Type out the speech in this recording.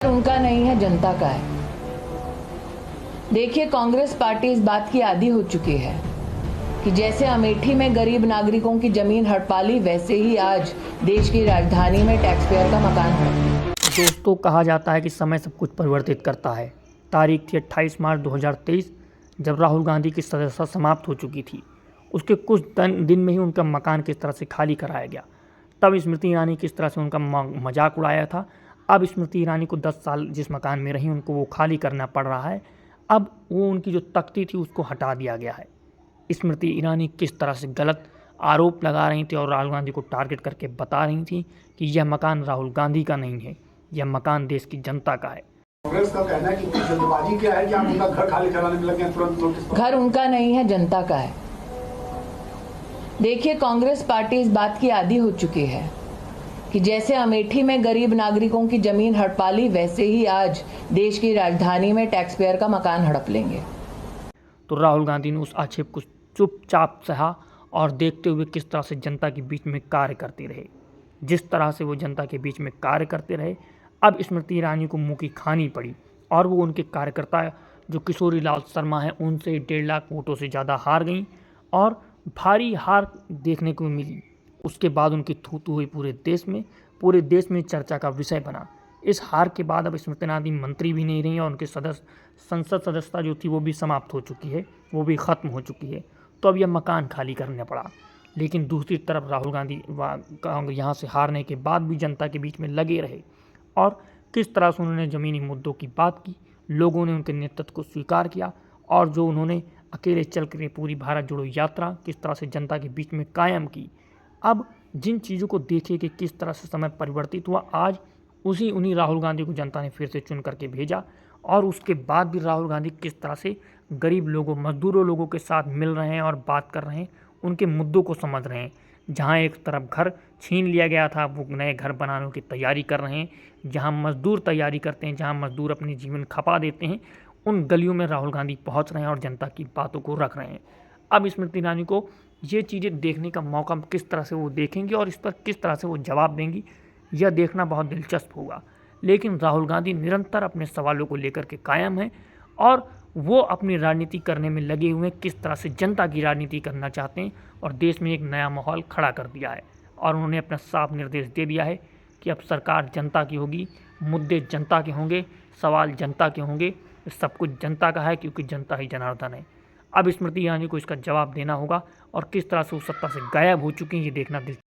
उनका नहीं है, जनता का है। देखिए, कांग्रेस पार्टी इस बात की आदी हो चुकी है कि जैसे अमेठी में गरीब नागरिकों की जमीन हड़पा ली, वैसे ही आज देश की राजधानी में टैक्स पेयर का मकान हड़प। दोस्तों, कहा जाता है कि समय सब कुछ परिवर्तित करता है। तारीख थी 28 मार्च 2023, जब राहुल गांधी की सदस्यता समाप्त हो चुकी थी। उसके कुछ दिन में ही उनका मकान किस तरह से खाली कराया गया। तब स्मृति ईरानी किस तरह से उनका मजाक उड़ाया था। अब स्मृति ईरानी को 10 साल जिस मकान में रही, उनको वो खाली करना पड़ रहा है। अब वो उनकी जो तख्ती थी उसको हटा दिया गया है। स्मृति ईरानी किस तरह से गलत आरोप लगा रही थी और राहुल गांधी को टारगेट करके बता रही थी कि यह मकान राहुल गांधी का नहीं है, यह मकान देश की जनता का है। कांग्रेस का कहना है कि जल्दबाजी क्या है कि आप उनका घर खाली कराने में लगे हैं, तुरंत नोटिस। घर उनका नहीं है, जनता का है। देखिए, कांग्रेस पार्टी इस बात की आदी हो चुकी है कि जैसे अमेठी में गरीब नागरिकों की जमीन हड़पा ली, वैसे ही आज देश की राजधानी में टैक्स पेयर का मकान हड़प लेंगे। तो राहुल गांधी ने उस आक्षेप को चुपचाप सहा और देखते हुए किस तरह से जनता के बीच में कार्य करते रहे। जिस तरह से वो जनता के बीच में कार्य करते रहे, अब स्मृति ईरानी को मुंह की खानी पड़ी और वो उनके कार्यकर्ता जो किशोरी लाल शर्मा हैं, उनसे 1.5 लाख वोटों से ज़्यादा हार गई और भारी हार देखने को मिली। उसके बाद उनकी थू-थू हुई पूरे देश में चर्चा का विषय बना। इस हार के बाद अब स्मृति ईरानी मंत्री भी नहीं रही और उनके संसद सदस्यता जो थी वो भी समाप्त हो चुकी है, वो भी ख़त्म हो चुकी है। तो अब यह मकान खाली करना पड़ा। लेकिन दूसरी तरफ राहुल गांधी यहाँ से हारने के बाद भी जनता के बीच में लगे रहे और किस तरह से उन्होंने ज़मीनी मुद्दों की बात की। लोगों ने उनके नेतृत्व को स्वीकार किया और जो उन्होंने अकेले चल कर पूरी भारत जोड़ो यात्रा किस तरह से जनता के बीच में कायम की। अब जिन चीज़ों को देखिए कि किस तरह से समय परिवर्तित हुआ, आज उन्हीं राहुल गांधी को जनता ने फिर से चुन करके भेजा और उसके बाद भी राहुल गांधी किस तरह से गरीब लोगों, मजदूरों लोगों के साथ मिल रहे हैं और बात कर रहे हैं, उनके मुद्दों को समझ रहे हैं। जहां एक तरफ घर छीन लिया गया था, वो नए घर बनाने की तैयारी कर रहे हैं। जहां मजदूर तैयारी करते हैं, जहां मजदूर अपनी जीवन खपा देते हैं, उन गलियों में राहुल गांधी पहुंच रहे हैं और जनता की बातों को रख रहे हैं। अब स्मृति ईरानी को ये चीज़ें देखने का मौका किस तरह से वो देखेंगी और इस पर किस तरह से वो जवाब देंगी, यह देखना बहुत दिलचस्प होगा। लेकिन राहुल गांधी निरंतर अपने सवालों को लेकर के कायम हैं और वो अपनी राजनीति करने में लगे हुए हैं, किस तरह से जनता की राजनीति करना चाहते हैं और देश में एक नया माहौल खड़ा कर दिया है। और उन्होंने अपना साफ निर्देश दे दिया है कि अब सरकार जनता की होगी, मुद्दे जनता के होंगे, सवाल जनता के होंगे, सब कुछ जनता का है क्योंकि जनता ही जनार्दन है। अब स्मृति ईरानी को इसका जवाब देना होगा और किस तरह से वो सत्ता से गायब हो चुकी हैं, ये देखना दिलचस्प।